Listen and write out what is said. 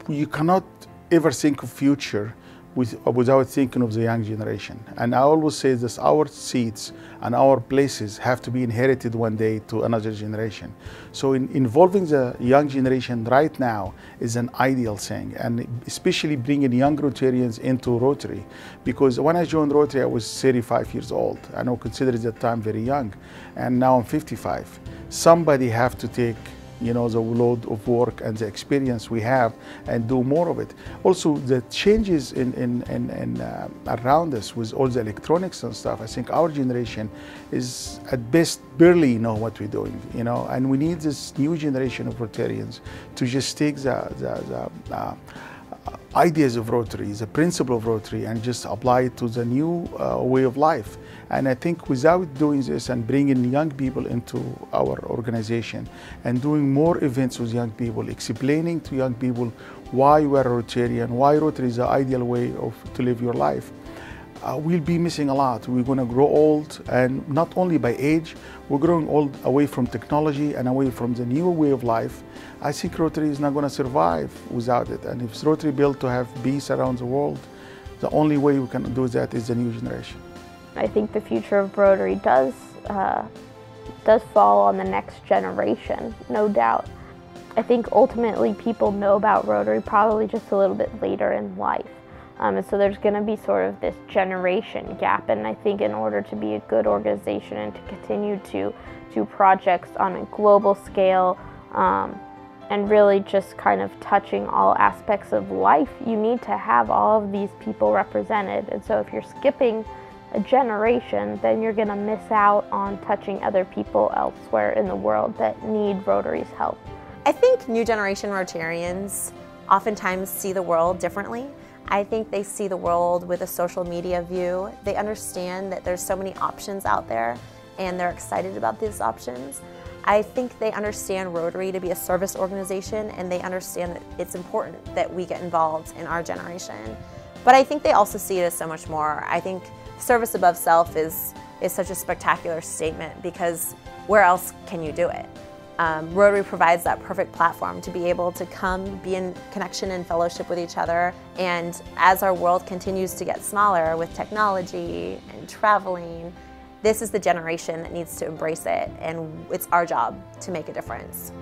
you cannot ever think of future without thinking of the young generation. And I always say this, our seats and our places have to be inherited one day to another generation. So involving the young generation right now is an ideal thing, and especially bringing young Rotarians into Rotary. Because when I joined Rotary, I was 35 years old. I know, considered that time very young, and now I'm 55. Somebody have to take, you know, the load of work and the experience we have and do more of it. Also, the changes around us with all the electronics and stuff, I think our generation is at best barely know what we're doing, you know, and we need this new generation of Rotarians to just take the ideas of Rotary, the principle of Rotary, and just apply it to the new way of life. And I think without doing this and bringing young people into our organization and doing more events with young people, explaining to young people why we're a Rotarian, why Rotary is the ideal way to live your life, we'll be missing a lot. We're going to grow old, and not only by age, we're growing old away from technology and away from the new way of life. I think Rotary is not going to survive without it. And if Rotary built to have peace around the world, the only way we can do that is the new generation. I think the future of Rotary does fall on the next generation, no doubt. I think ultimately people know about Rotary probably just a little bit later in life. And so there's going to be sort of this generation gap, and I think in order to be a good organization and to continue to do projects on a global scale and really just kind of touching all aspects of life, you need to have all of these people represented. And so if you're skipping a generation, then you're going to miss out on touching other people elsewhere in the world that need Rotary's help. I think new generation Rotarians oftentimes see the world differently. I think they see the world with a social media view. They understand that there's so many options out there, and they're excited about these options. I think they understand Rotary to be a service organization, and they understand that it's important that we get involved in our generation. But I think they also see it as so much more. I think service above self is such a spectacular statement, because where else can you do it? Rotary provides that perfect platform to be able to come, be in connection and fellowship with each other. And as our world continues to get smaller with technology and traveling, this is the generation that needs to embrace it, and it's our job to make a difference.